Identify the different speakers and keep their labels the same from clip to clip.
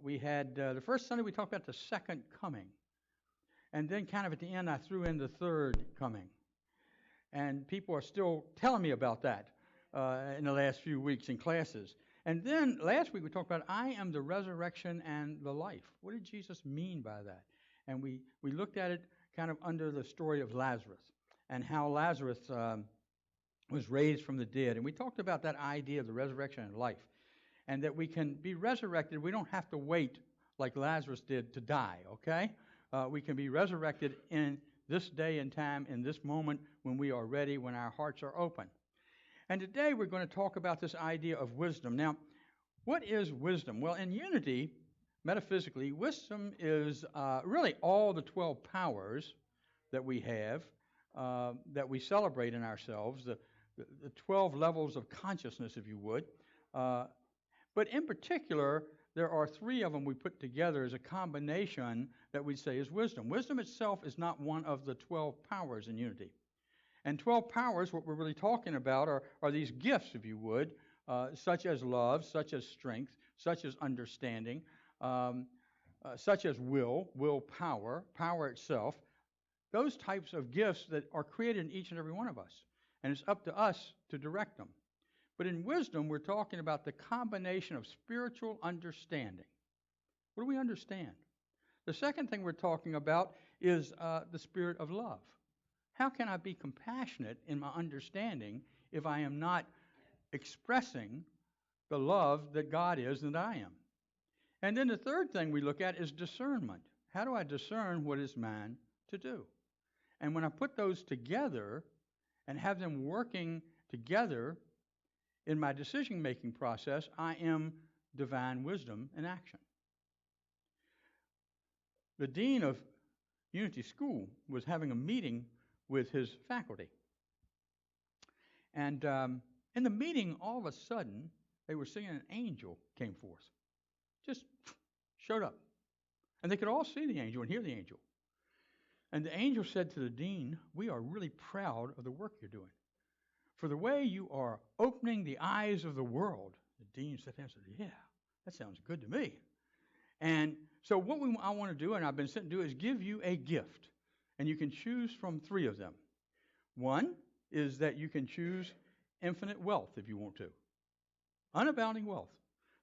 Speaker 1: We had the first Sunday we talked about the second coming. And then kind of at the end I threw in the third coming. And people are still telling me about that in the last few weeks in classes. And then last week we talked about I am the resurrection and the life. What did Jesus mean by that? And we looked at it kind of under the story of Lazarus and how Lazarus was raised from the dead. And we talked about that idea of the resurrection and life. And that we can be resurrected. We don't have to wait like Lazarus did to die, okay? We can be resurrected in this day and time, in this moment when we are ready, when our hearts are open. And today we're going to talk about this idea of wisdom. Now, what is wisdom? Well, in unity, metaphysically, wisdom is really all the 12 powers that we have, that we celebrate in ourselves, the 12 levels of consciousness, if you would. But in particular, there are 3 of them we put together as a combination that we'd say is wisdom. Wisdom itself is not one of the 12 powers in unity. And 12 powers, what we're really talking about are these gifts, if you would, such as love, such as strength, such as understanding, such as willpower, power itself. Those types of gifts that are created in each and every one of us. And it's up to us to direct them. But in wisdom, we're talking about the combination of spiritual understanding. What do we understand? The second thing we're talking about is the spirit of love. How can I be compassionate in my understanding if I am not expressing the love that God is and that I am? And then the third thing we look at is discernment. How do I discern what is mine to do? And when I put those together and have them working together, in my decision-making process, I am divine wisdom in action. The dean of Unity School was having a meeting with his faculty. And in the meeting, all of a sudden, they were singing an angel came forth. Just showed up. And they could all see the angel and hear the angel. And the angel said to the dean, "We are really proud of the work you're doing. For the way you are opening the eyes of the world." The dean sat there and said, "Yeah, that sounds good to me." And so what I want to do, and I've been sent to do, is give you a gift. And you can choose from 3 of them. One is that you can choose infinite wealth if you want to. Unabounding wealth.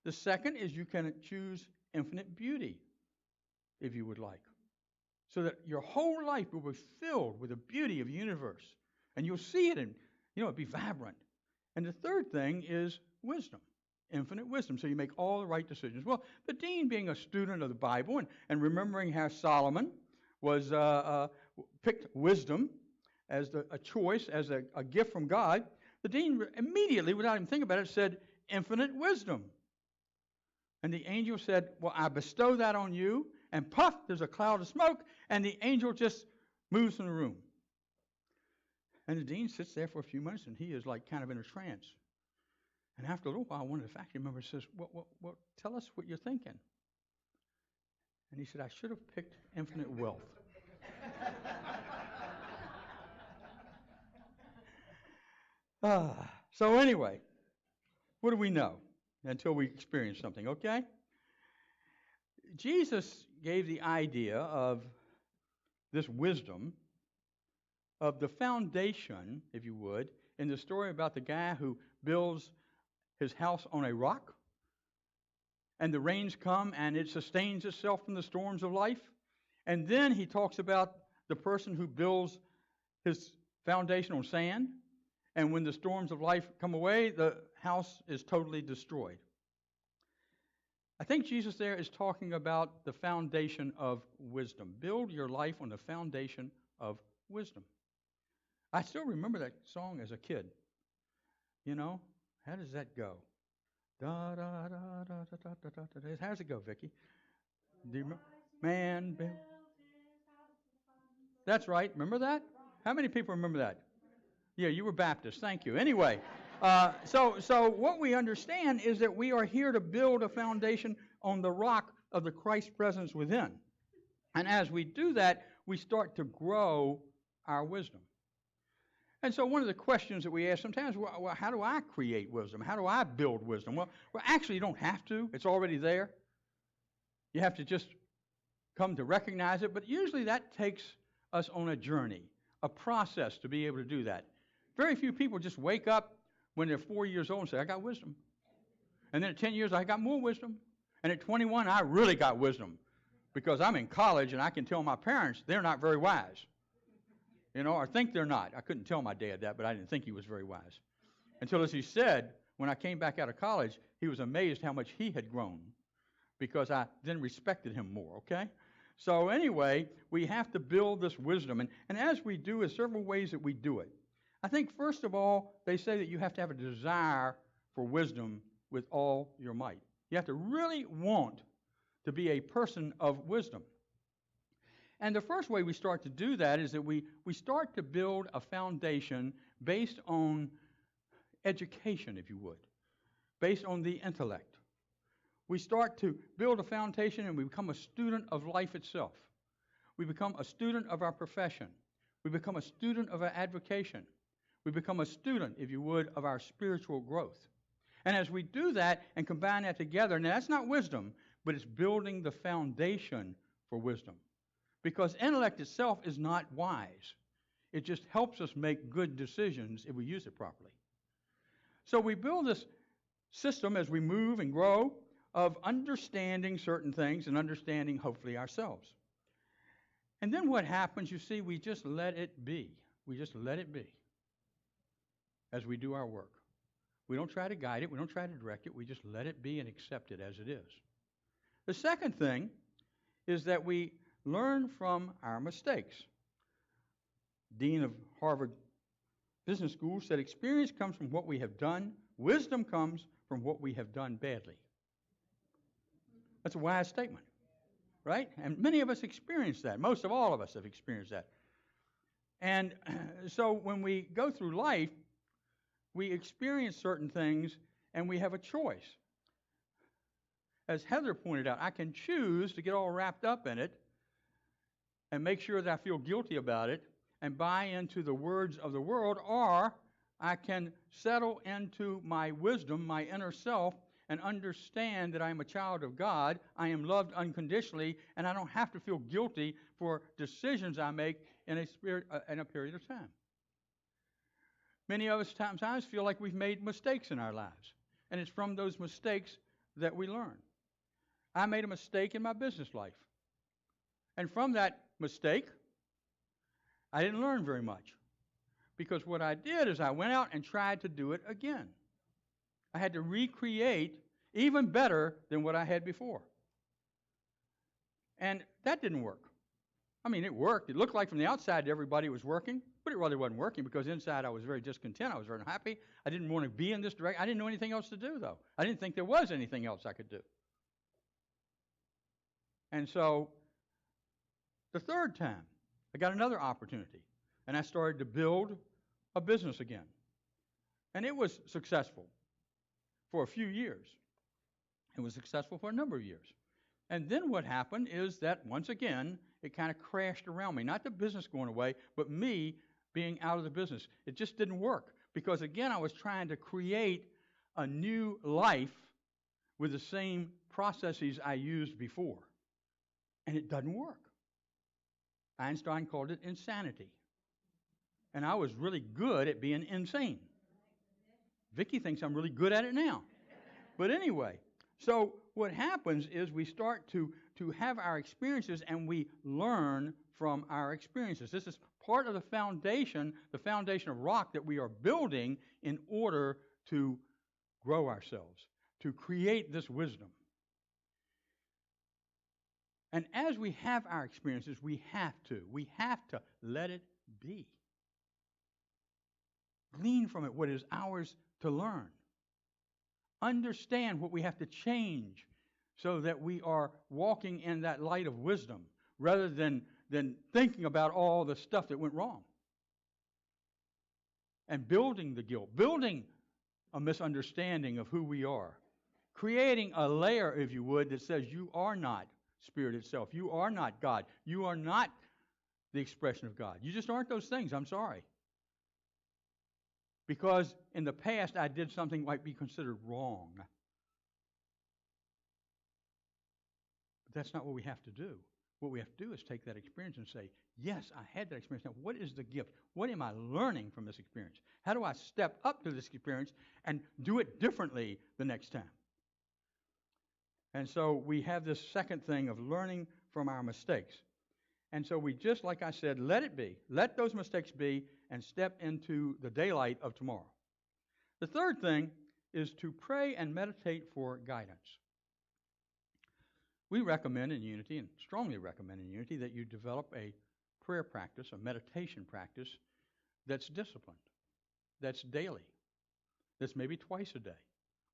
Speaker 1: The second is you can choose infinite beauty if you would like. So that your whole life will be filled with the beauty of the universe. And you'll see it and it'd be vibrant. And the third thing is wisdom, infinite wisdom. So you make all the right decisions. Well, the dean, being a student of the Bible and remembering how Solomon was picked wisdom as a choice, as a gift from God, the dean immediately, without even thinking about it, said, "Infinite wisdom." And the angel said, "Well, I bestow that on you." And puff, there's a cloud of smoke, and the angel just moves from the room. And the dean sits there for a few minutes, and he is like kind of in a trance. And after a little while, one of the faculty members says, well, tell us what you're thinking. And he said, "I should have picked infinite wealth." So anyway, what do we know until we experience something, okay? Jesus gave the idea of this wisdom, of the foundation, if you would, in the story about the guy who builds his house on a rock, and the rains come and it sustains itself from the storms of life. And then he talks about the person who builds his foundation on sand, and when the storms of life come away, the house is totally destroyed. I think Jesus there is talking about the foundation of wisdom. Build your life on the foundation of wisdom. I still remember that song as a kid. How does that go? Da da da da da da da da da. How does it go, Vicky? Do you remember? Man built. That's right. Remember that? How many people remember that? Yeah, you were Baptist. Thank you. Anyway, so what we understand is that we are here to build a foundation on the rock of the Christ presence within. And as we do that, we start to grow our wisdom. And so one of the questions that we ask sometimes, well, how do I create wisdom? How do I build wisdom? Well, actually, you don't have to. It's already there. You have to just come to recognize it, but usually that takes us on a journey, a process to be able to do that. Very few people just wake up when they're 4 years old and say, I got wisdom. And then at 10 years, I got more wisdom. And at 21, I really got wisdom because I'm in college and I can tell my parents they're not very wise. Or think they're not. I couldn't tell my dad that, but I didn't think he was very wise. Until, as he said, when I came back out of college, he was amazed how much he had grown because I then respected him more, okay? So anyway, we have to build this wisdom. And as we do, there's several ways that we do it. I think, first of all, they say that you have to have a desire for wisdom with all your might. You have to really want to be a person of wisdom. And the first way we start to do that is that we start to build a foundation based on education, if you would, based on the intellect. We start to build a foundation and we become a student of life itself. We become a student of our profession. We become a student of our avocation. We become a student, if you would, of our spiritual growth. And as we do that and combine that together, now that's not wisdom, but it's building the foundation for wisdom. Because intellect itself is not wise. It just helps us make good decisions if we use it properly. So we build this system as we move and grow of understanding certain things and understanding, hopefully, ourselves. And then what happens, you see, we just let it be. We just let it be as we do our work. We don't try to guide it. We don't try to direct it. We just let it be and accept it as it is. The second thing is that we learn from our mistakes. Dean of Harvard Business School said, experience comes from what we have done. Wisdom comes from what we have done badly. That's a wise statement, right? And many of us experience that. Most of all of us have experienced that. And so when we go through life, we experience certain things and we have a choice. As Heather pointed out, I can choose to get all wrapped up in it and make sure that I feel guilty about it and buy into the words of the world, or I can settle into my wisdom, my inner self, and understand that I am a child of God, I am loved unconditionally, and I don't have to feel guilty for decisions I make in a period of time. Many of us sometimes feel like we've made mistakes in our lives, and it's from those mistakes that we learn. I made a mistake in my business life, and from that mistake, I didn't learn very much, because what I did is I went out and tried to do it again. I had to recreate even better than what I had before. And that didn't work. I mean, it worked. It looked like from the outside to everybody it was working, but it really wasn't working because inside I was very discontent. I was very unhappy. I didn't want to be in this direction. I didn't know anything else to do, though. I didn't think there was anything else I could do. And so the third time, I got another opportunity, and I started to build a business again. And it was successful for a few years. It was successful for a number of years. And then what happened is that, once again, it kind of crashed around me. Not the business going away, but me being out of the business. It just didn't work because, again, I was trying to create a new life with the same processes I used before. And it doesn't work. Einstein called it insanity. And I was really good at being insane. Vicki thinks I'm really good at it now. But anyway, so what happens is we start to have our experiences and we learn from our experiences. This is part of the foundation of rock that we are building in order to grow ourselves, to create this wisdom. And as we have our experiences, we have to let it be. Glean from it what is ours to learn. Understand what we have to change so that we are walking in that light of wisdom rather than thinking about all the stuff that went wrong. And building the guilt, building a misunderstanding of who we are, creating a layer, if you would, that says you are not Spirit itself. You are not God. You are not the expression of God. You just aren't those things. I'm sorry. Because in the past, I did something that might be considered wrong. But that's not what we have to do. What we have to do is take that experience and say, yes, I had that experience. Now, what is the gift? What am I learning from this experience? How do I step up to this experience and do it differently the next time? And so we have this second thing of learning from our mistakes. And so we just, like I said, let it be. Let those mistakes be and step into the daylight of tomorrow. The third thing is to pray and meditate for guidance. We recommend in Unity, and strongly recommend in Unity, that you develop a prayer practice, a meditation practice that's disciplined, that's daily, that's maybe twice a day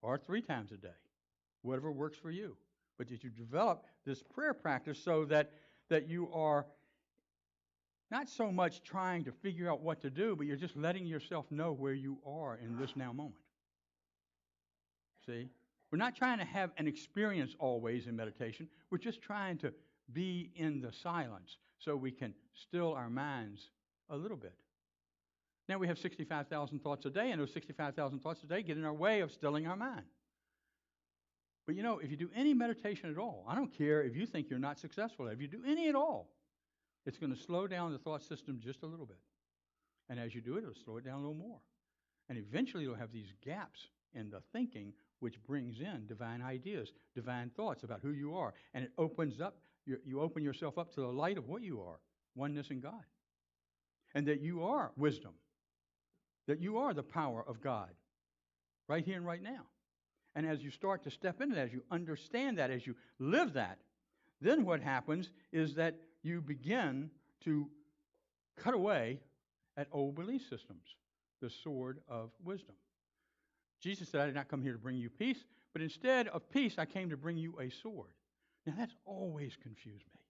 Speaker 1: or 3 times a day, whatever works for you. But that you develop this prayer practice so that you are not so much trying to figure out what to do, but you're just letting yourself know where you are in this now moment. See? We're not trying to have an experience always in meditation. We're just trying to be in the silence so we can still our minds a little bit. Now we have 65,000 thoughts a day, and those 65,000 thoughts a day get in our way of stilling our mind. But you know, if you do any meditation at all, I don't care if you think you're not successful, if you do any at all, it's going to slow down the thought system just a little bit. And as you do it, it'll slow it down a little more. And eventually you'll have these gaps in the thinking, which brings in divine ideas, divine thoughts about who you are. And it opens up, you open yourself up to the light of what you are, oneness in God. And that you are wisdom, that you are the power of God, right here and right now. And as you start to step into that, as you understand that, as you live that, then what happens is that you begin to cut away at old belief systems, the sword of wisdom. Jesus said, I did not come here to bring you peace, but instead of peace, I came to bring you a sword. Now, that's always confused me.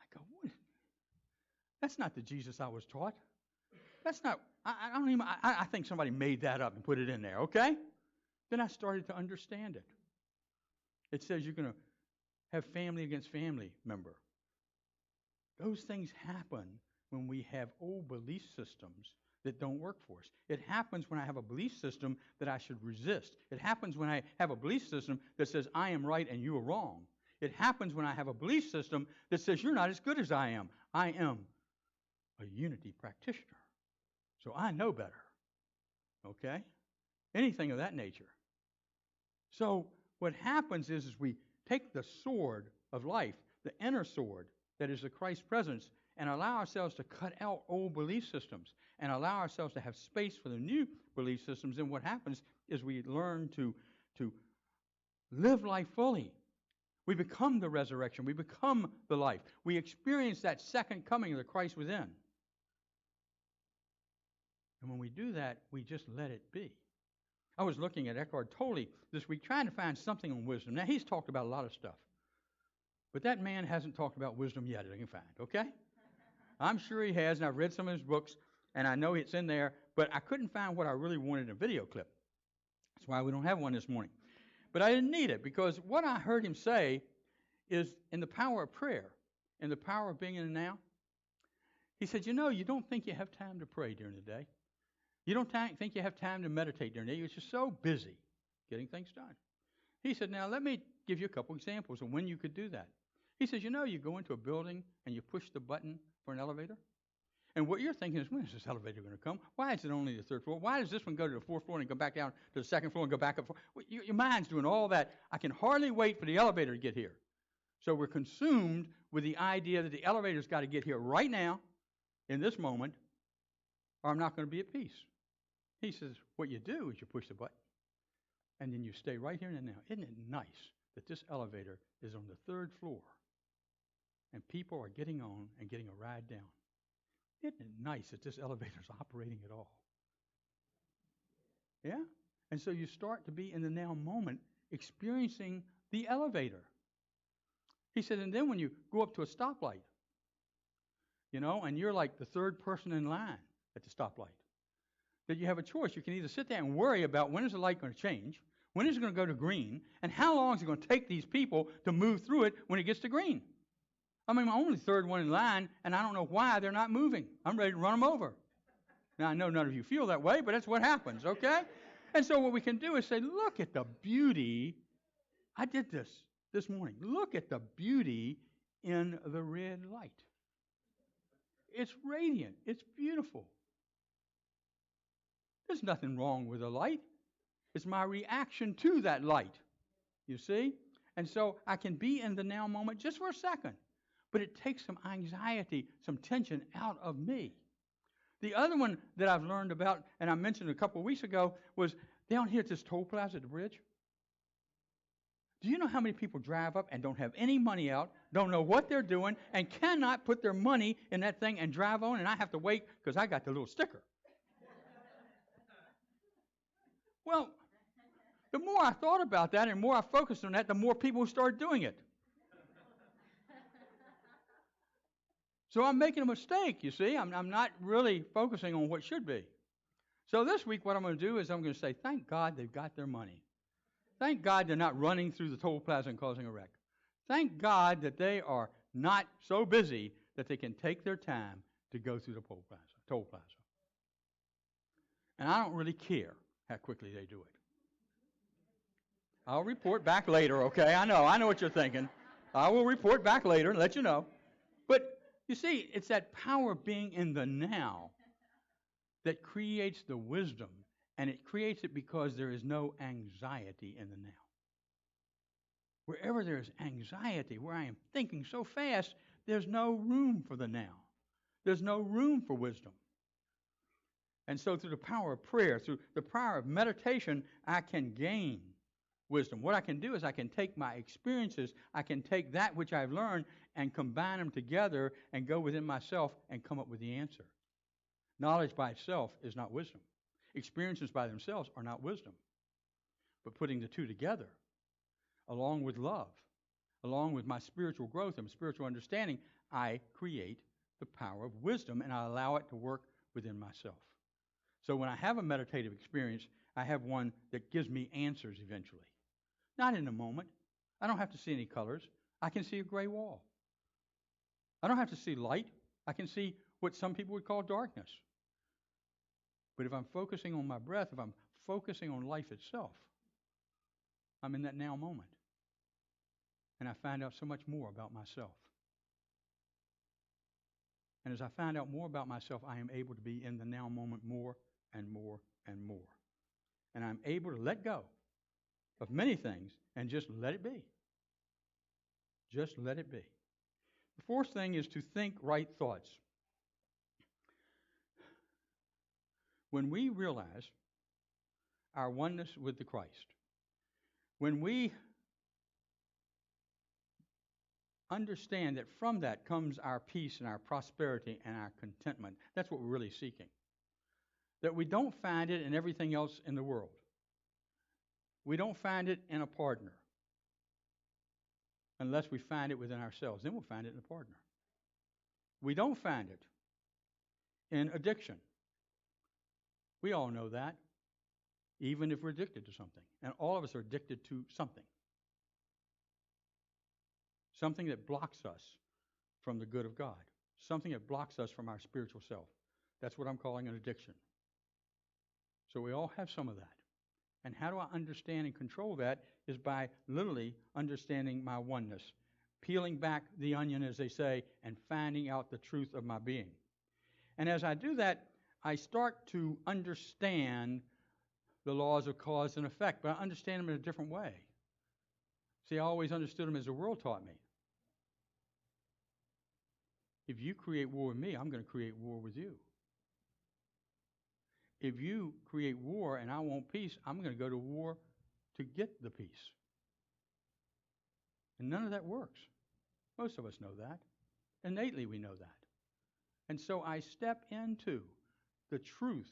Speaker 1: I go, what? That's not the Jesus I was taught. That's not, I think somebody made that up and put it in there, okay? Then I started to understand it. It says you're going to have family against family member. Those things happen when we have old belief systems that don't work for us. It happens when I have a belief system that I should resist. It happens when I have a belief system that says I am right and you are wrong. It happens when I have a belief system that says you're not as good as I am. I am a Unity practitioner, so I know better. Okay? Anything of that nature. So what happens is we take the sword of life, the inner sword that is the Christ presence, and allow ourselves to cut out old belief systems and allow ourselves to have space for the new belief systems. And what happens is we learn to live life fully. We become the resurrection. We become the life. We experience that second coming of the Christ within. And when we do that, we just let it be. I was looking at Eckhart Tolle this week trying to find something on wisdom. Now, he's talked about a lot of stuff. But that man hasn't talked about wisdom yet that I can find, okay? I'm sure he has, and I've read some of his books, and I know it's in there, but I couldn't find what I really wanted in a video clip. That's why we don't have one this morning. But I didn't need it, because what I heard him say is in the power of prayer, in the power of being in the now, he said, you know, you don't think you have time to pray during the day. You don't think you have time to meditate during the day. You're just so busy getting things done. He said, now let me give you a couple examples of when you could do that. He says, you know, you go into a building and you push the button for an elevator. And what you're thinking is, when is this elevator going to come? Why is it only the 3rd floor? Why does this one go to the 4th floor and go back down to the 2nd floor and go back up? Your mind's doing all that. I can hardly wait for the elevator to get here. So we're consumed with the idea that the elevator's got to get here right now, in this moment, or I'm not going to be at peace. He says, what you do is you push the button, and then you stay right here and now. Isn't it nice that this elevator is on the 3rd floor, and people are getting on and getting a ride down? Isn't it nice that this elevator is operating at all? Yeah? And so you start to be in the now moment, experiencing the elevator. He said, and then when you go up to a stoplight, you know, and you're like the 3rd person in line at the stoplight, that you have a choice. You can either sit there and worry about when is the light going to change, when is it going to go to green, and how long is it going to take these people to move through it when it gets to green. I mean, I'm only 3rd one in line, and I don't know why they're not moving. I'm ready to run them over. Now, I know none of you feel that way, but that's what happens, okay? And so what we can do is say, look at the beauty. I did this this morning. Look at the beauty in the red light. It's radiant. It's beautiful. There's nothing wrong with the light. It's my reaction to that light, you see? And so I can be in the now moment just for a second, but it takes some anxiety, some tension out of me. The other one that I've learned about, and I mentioned a couple of weeks ago, was down here at this toll plaza at the bridge. Do you know how many people drive up and don't have any money out, don't know what they're doing, and cannot put their money in that thing and drive on, and I have to wait because I got the little sticker? Well, the more I thought about that and more I focused on that, the more people started doing it. So I'm making a mistake, you see. I'm not really focusing on what should be. So this week what I'm going to do is I'm going to say, thank God they've got their money. Thank God they're not running through the toll plaza and causing a wreck. Thank God that they are not so busy that they can take their time to go through the toll plaza. And I don't really care how quickly they do it. I'll report back later, okay? I know what you're thinking. I will report back later and let you know. But you see, it's that power of being in the now that creates the wisdom, and it creates it because there is no anxiety in the now. Wherever there is anxiety, where I am thinking so fast, there's no room for the now. There's no room for wisdom. And so through the power of prayer, through the power of meditation, I can gain wisdom. What I can do is I can take my experiences, I can take that which I've learned and combine them together and go within myself and come up with the answer. Knowledge by itself is not wisdom. Experiences by themselves are not wisdom. But putting the two together, along with love, along with my spiritual growth and spiritual understanding, I create the power of wisdom and I allow it to work within myself. So when I have a meditative experience, I have one that gives me answers eventually. Not in a moment. I don't have to see any colors. I can see a gray wall. I don't have to see light. I can see what some people would call darkness. But if I'm focusing on my breath, if I'm focusing on life itself, I'm in that now moment. And I find out so much more about myself. And as I find out more about myself, I am able to be in the now moment more and more and more. And I'm able to let go of many things and just let it be. Just let it be. The fourth thing is to think right thoughts. When we realize our oneness with the Christ, when we understand that from that comes our peace and our prosperity and our contentment, that's what we're really seeking. That we don't find it in everything else in the world. We don't find it in a partner. Unless we find it within ourselves. Then we'll find it in a partner. We don't find it in addiction. We all know that. Even if we're addicted to something. And all of us are addicted to something. Something that blocks us from the good of God. Something that blocks us from our spiritual self. That's what I'm calling an addiction. So we all have some of that. And how do I understand and control that is by literally understanding my oneness. Peeling back the onion, as they say, and finding out the truth of my being. And as I do that, I start to understand the laws of cause and effect, but I understand them in a different way. See, I always understood them as the world taught me. If you create war with me, I'm going to create war with you. If you create war and I want peace, I'm going to go to war to get the peace. And none of that works. Most of us know that. Innately we know that. And so I step into the truth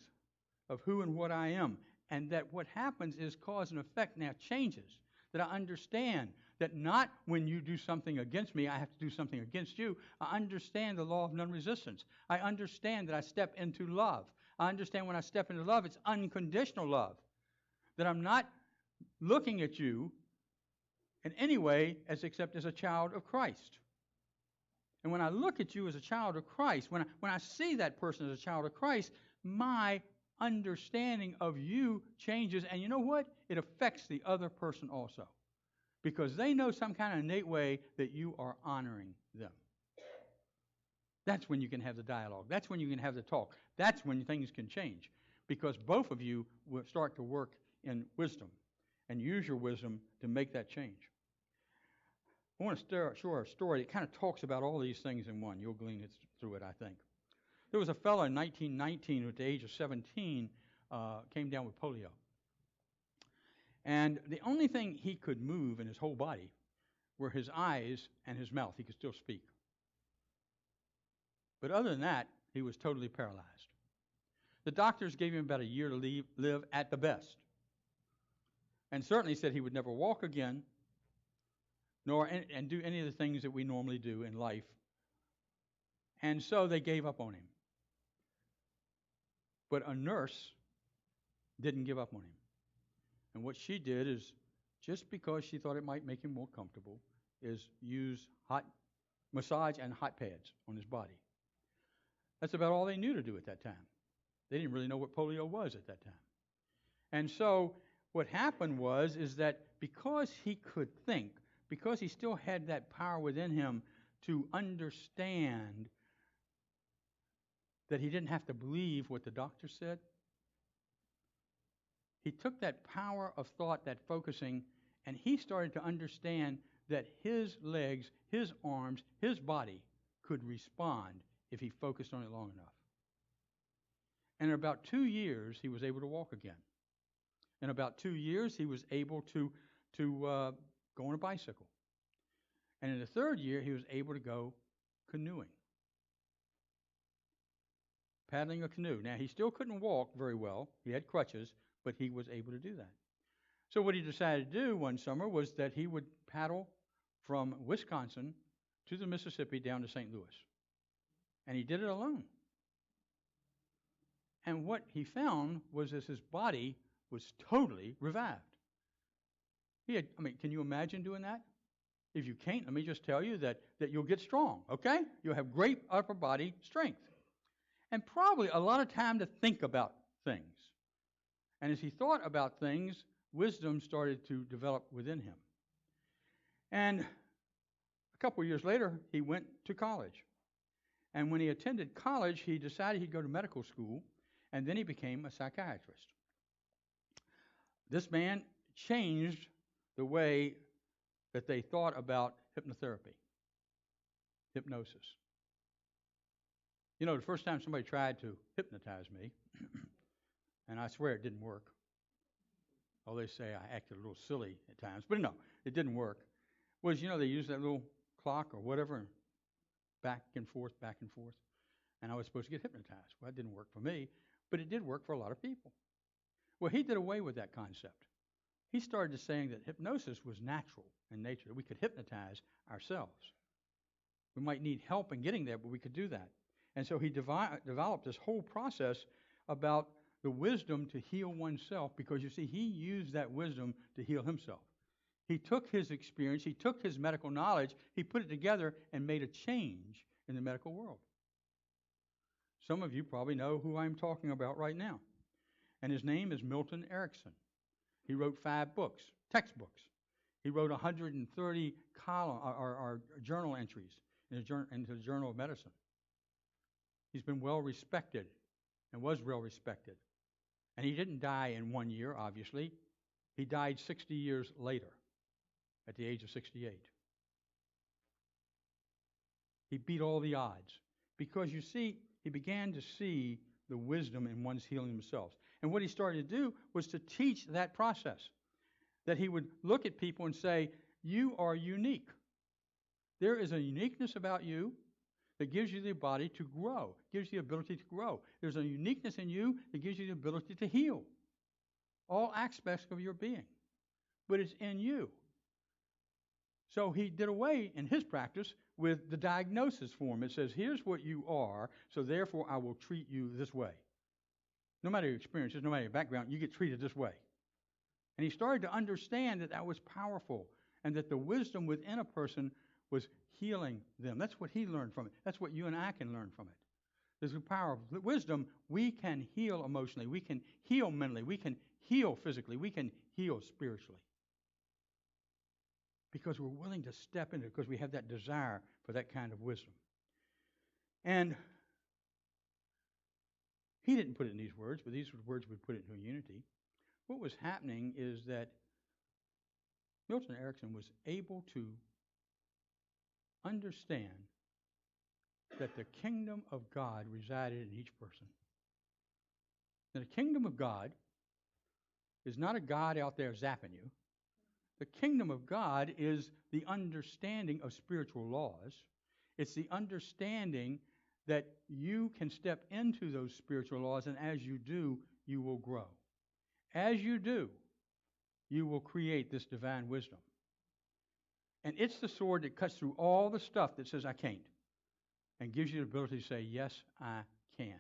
Speaker 1: of who and what I am. And that what happens is cause and effect now changes. That I understand that not when you do something against me, I have to do something against you. I understand the law of non-resistance. I understand that I step into love. I understand when I step into love, it's unconditional love. That I'm not looking at you in any way except as a child of Christ. And when I look at you as a child of Christ, when I see that person as a child of Christ, my understanding of you changes. And you know what? It affects the other person also. because they know some kind of innate way that you are honoring them. That's when you can have the dialogue. That's when you can have the talk. That's when things can change, because both of you will start to work in wisdom and use your wisdom to make that change. I want to share a story that kind of talks about all these things in one. You'll glean through it, I think. There was a fellow in 1919 who, at the age of 17, came down with polio. And the only thing he could move in his whole body were his eyes and his mouth. He could still speak. But other than that, he was totally paralyzed. The doctors gave him about a year to live at the best. And certainly said he would never walk again, nor and do any of the things that we normally do in life. And so they gave up on him. But a nurse didn't give up on him. And what she did is, just because she thought it might make him more comfortable, is use massage and hot pads on his body. That's about all they knew to do at that time. They didn't really know what polio was at that time. And so what happened is that because he could think, because he still had that power within him to understand that he didn't have to believe what the doctor said, he took that power of thought, that focusing, and he started to understand that his legs, his arms, his body could respond if he focused on it long enough. And in about 2 years, he was able to walk again. In about 2 years, he was able to go on a bicycle. And in the third year, he was able to go canoeing, paddling a canoe. Now, he still couldn't walk very well. He had crutches, but he was able to do that. So what he decided to do one summer was that he would paddle from Wisconsin to the Mississippi down to St. Louis. And he did it alone. And what he found was that his body was totally revived. Can you imagine doing that? If you can't, let me just tell you that you'll get strong, okay? You'll have great upper body strength. And probably a lot of time to think about things. And as he thought about things, wisdom started to develop within him. And a couple of years later, he went to college. And when he attended college, he decided he'd go to medical school, and then he became a psychiatrist. This man changed the way that they thought about hypnotherapy, hypnosis. You know, the first time somebody tried to hypnotize me, and I swear it didn't work. Oh, they say I acted a little silly at times, but no, it didn't work. Was, they used that little clock or whatever, and back and forth, and I was supposed to get hypnotized. Well, that didn't work for me, but it did work for a lot of people. Well, he did away with that concept. He started saying that hypnosis was natural in nature. We could hypnotize ourselves. We might need help in getting there, but we could do that. And so he developed this whole process about the wisdom to heal oneself, because you see, he used that wisdom to heal himself. He took his experience, he took his medical knowledge, he put it together and made a change in the medical world. Some of you probably know who I'm talking about right now. And his name is Milton Erickson. He wrote 5 books, textbooks. He wrote 130 journal entries into the Journal of Medicine. He's been well respected and was well respected. And he didn't die in 1 year, obviously. He died 60 years later, at the age of 68. He beat all the odds because, you see, he began to see the wisdom in one's healing themselves. And what he started to do was to teach that process, that he would look at people and say, you are unique. There is a uniqueness about you that gives you the ability to grow, gives you the ability to grow. There's a uniqueness in you that gives you the ability to heal all aspects of your being. But it's in you. So he did away in his practice with the diagnosis form. It says, here's what you are, so therefore I will treat you this way. No matter your experiences, no matter your background, you get treated this way. And he started to understand that that was powerful and that the wisdom within a person was healing them. That's what he learned from it. That's what you and I can learn from it. There's the power of wisdom. We can heal emotionally. We can heal mentally. We can heal physically. We can heal spiritually. because we're willing to step into it, because we have that desire for that kind of wisdom. And he didn't put it in these words, but these were words we put it into unity. What was happening is that Milton Erickson was able to understand that the kingdom of God resided in each person. Now, the kingdom of God is not a God out there zapping you. The kingdom of God is the understanding of spiritual laws. It's the understanding that you can step into those spiritual laws, and as you do, you will grow. As you do, you will create this divine wisdom. And it's the sword that cuts through all the stuff that says, I can't, and gives you the ability to say, yes, I can.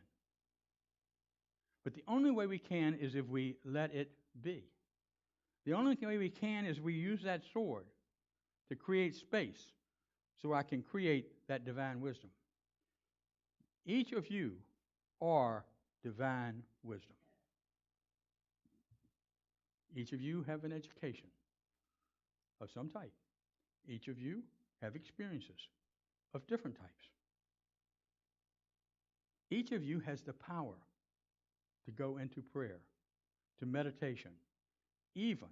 Speaker 1: But the only way we can is if we let it be. The only way we can is we use that sword to create space so I can create that divine wisdom. Each of you are divine wisdom. Each of you have an education of some type. Each of you have experiences of different types. Each of you has the power to go into prayer, to meditation, even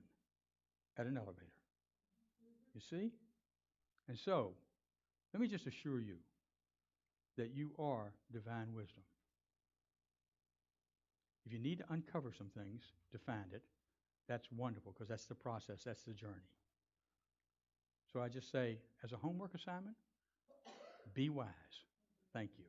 Speaker 1: at an elevator. You see? And so, let me just assure you that you are divine wisdom. If you need to uncover some things to find it, that's wonderful, because that's the process, that's the journey. So I just say, as a homework assignment, be wise. Thank you.